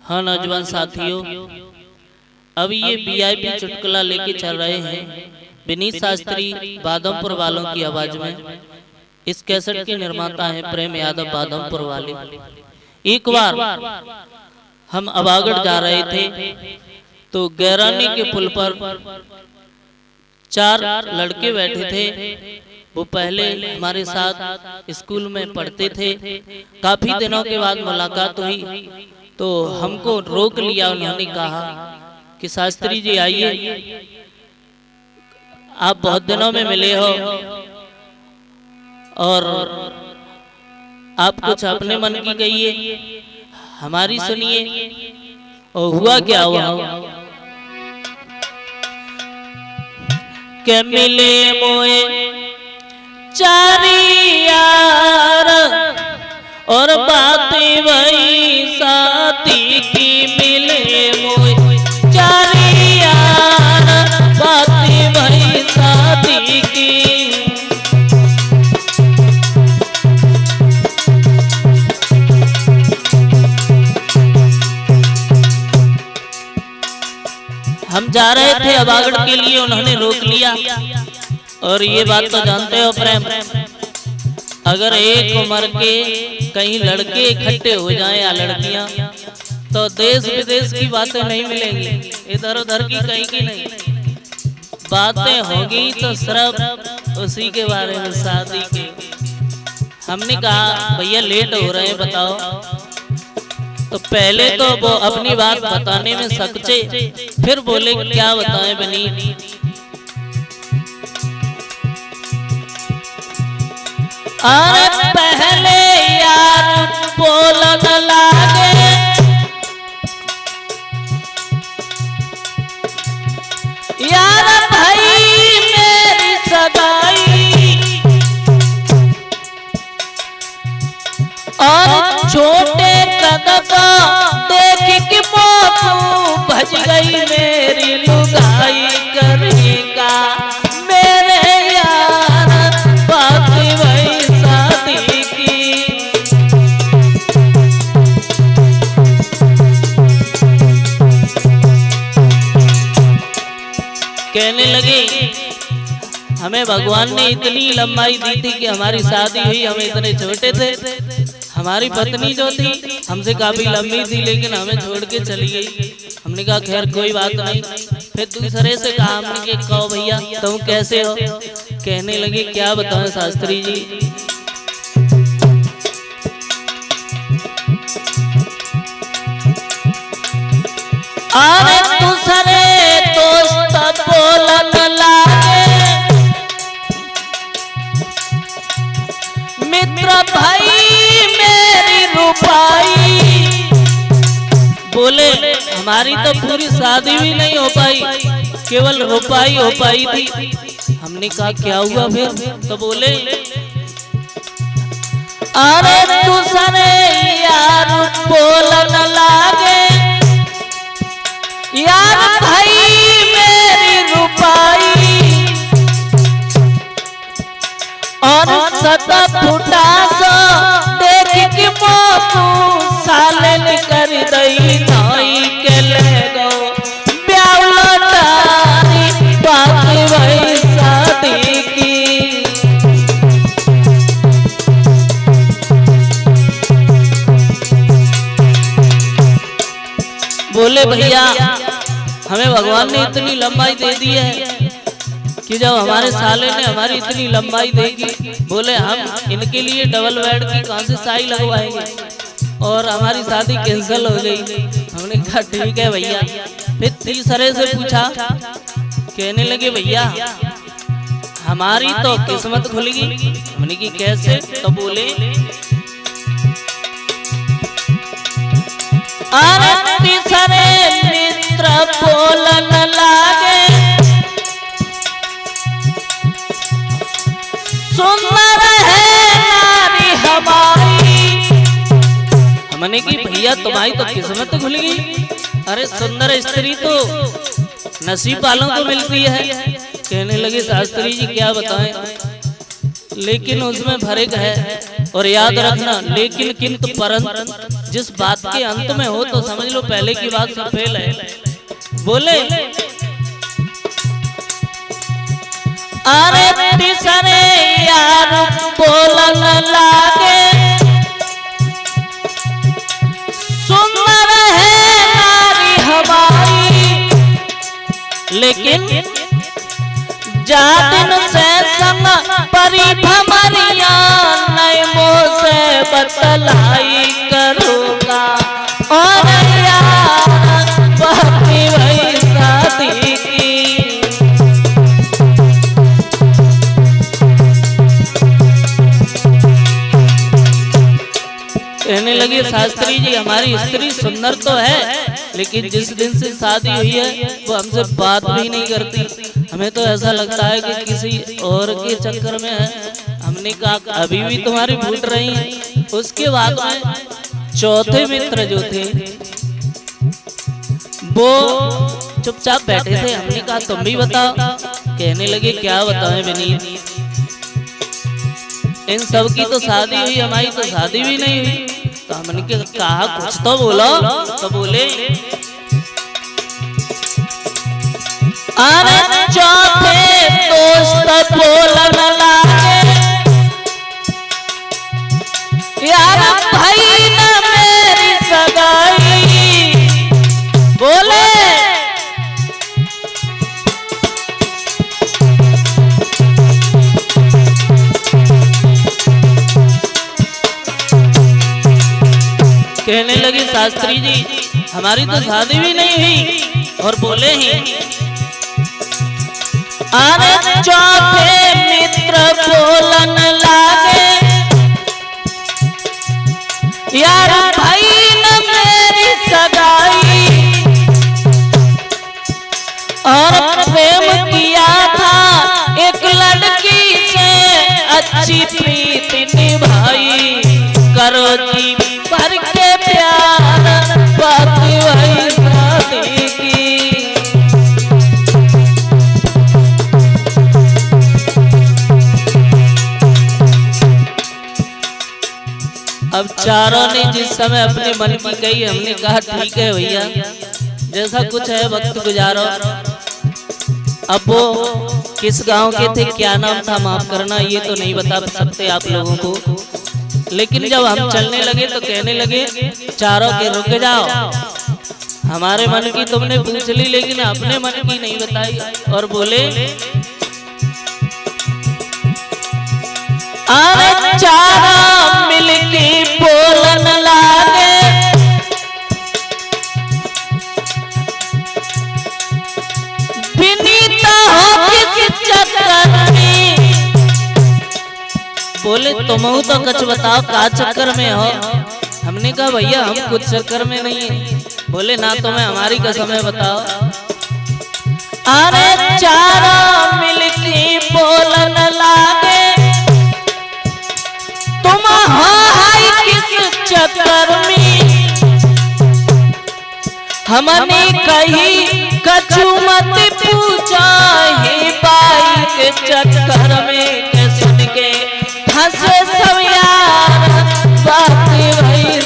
हाँ नौजवान साथियों, अब ये वीआईपी चुटकुला लेके चल रहे हैं विनीत शास्त्री बादमपुर वालों की आवाज में। इस कैसेट के निर्माता हैं प्रेम यादव बादमपुर वाले। एक बार हम अबागढ़ जा रहे थे तो गैरानी के पुल पर 4 लड़के बैठे थे। वो पहले हमारे साथ स्कूल में पढ़ते थे। काफी दिनों के बाद मुलाकात हुई तो हमको रोक लिया। उन्होंने कहा कि शास्त्री जी आइए, आप बहुत दिनों में मिले हो और आप कुछ अपने मन की कहिए, हमारी सुनिए। और हुआ क्या हुआ के मिले मोए 4 यार और बातें वही साथी की। मिले मोए 4 यार बातें वही साथी की। हम जा रहे थे अबागढ़ के लिए, उन्होंने रोक लिया। और ये बात तो जानते हो प्रेम, अगर एक उम्र के कहीं लड़के इकट्ठे हो जाएं या लड़कियां तो देश विदेश की बातें नहीं मिलेंगी, इधर उधर की कहीं की नहीं बातें होगी तो सिर्फ उसी के बारे में, शादी के। हमने कहा भैया लेट हो रहे हैं बताओ। तो पहले तो वो अपनी बात बताने में सच्चे, फिर बोले क्या बताएं विनीत। अरे पहले यार बोलन लागे, यार भाई मेरी सगाई और छोटे कदका देख के मोतू भज गई मेरी लुगाई करेगा मेरे यार बाकी वही शादी की। कहने लगे हमें भगवान ने इतनी लंबाई दी थी कि हमारी शादी हुई, हम इतने छोटे थे। हमारी पत्नी जो थी हमसे काफी लंबी थी लेकिन हमें छोड़ के चली गई। हमने कहा खैर कोई बात नहीं। फिर दूसरे से कहा हमने कि कहो भैया तुम कैसे हो। कहने लगे क्या बताऊं शास्त्री जी, अरे दूसरे दोस्त बोलन लागे, मित्र भाई मेरी रुपाई। बोले हमारी तो पूरी शादी भी नहीं हो पाई, केवल रुपाई हो पाई थी। हमने कहा क्या हुआ फिर। तो बोले अरे दूसरे यार बोलन लागे, यार भाई मेरी रुपाई और सदा फुटा सो देख के मोतू सालन कर दई नाई के ले गो ब्याह तारी बाकी वही शादी की। बोले भैया हमें भगवान ने इतनी लंबाई दे दी है कि जब हमारे साले ने हमारी इतनी लंबाई देगी, बोले हम इनके लिए डबल बेड की कहां से साई लगवाएंगे और हमारी शादी कैंसिल हो गई। हमने कहा ठीक है भैया। फिर तीसरे से पूछा, कहने लगे भैया हमारी तो किस्मत खुल गई। हमने की कैसे। तो बोले अरे तीसरे मित्र बोलन लागे, सुंदर है नारी हमारी। हमने की भैया तुम्हारी तो किस्मत खुल गई। अरे सुंदर स्त्री तो नसीब वालों को मिलती है। कहने लगे शास्त्री जी क्या बताएं, लेकिन उसमें फर्क है। और याद रखना लेकिन किंतु परंतु जिस बात के अंत में हो तो समझ लो पहले की बात सब फेल है। बोले अरे तीसरे यार बोलन लागे सुंदर है नारी हमारी, लेकिन जा दिन से संग परी भमरिया नैमो से बतलाई करूँगा और यार बाकी वही शादी की। कहने लगे शास्त्री जी हमारी स्त्री सुंदर तो है, लेकिन जिस दिन से शादी हुई है वो हमसे बात भी नहीं करती। हमें तो ऐसा लगता है कि किसी और के चक्कर में है। हमने कहा अभी भी तुम्हारी फूट रही है। उसके बाद में चौथे मित्र जो थे वो चुपचाप बैठे थे। हमने कहा तुम भी बताओ। कहने लगे क्या बताएं विनीत, इन सब की तो शादी हुई, हमारी तो शादी भी नहीं हुई। तो हमने कहा कुछ तो बोलो। तो बोले अरे चौथे दोस्त बोलन लागे यार भाई न मेरी सगाई। बोले कहने लगे शास्त्री जी हमारी तो शादी भी नहीं हुई। और बोले ही अरे चौथे मित्र बोलन लागे यार भाई न मेरी सगाई, और प्रेम किया था एक लड़की से अच्छी प्रीति निभाई, करो जी भर के प्यार बाकी वही शादी की। अब चारों ने जिस समय अपने मन की कही, हमने कहा ठीक है भैया जैसा कुछ है वक्त गुजारो। अब वो किस गांव के थे, क्या नाम था, माफ करना ये तो नहीं बता सकते आप लोगों को। लेकिन जब हम चलने लगे तो कहने लगे चारों के रुक जाओ, हमारे मन की तुमने पूछ ली लेकिन अपने मन की नहीं बताई। और बोले अरे चारा मिलके बोलन लागे विनीता हो किस चक्कर में। बोले तुम तो कुछ बताओ का चक्कर में हो। हमने कहा भैया हम कुछ चक्कर में नहीं है। बोले ना तुम्हें हमारी कसम है बताओ। अरे चारा मिलके बोलन लागे तुम हाय किस चक्कर में। हमने कही कछु मत पूछा ही बाई के चक्कर में, के सुन के हंसे सब यार बाकी वही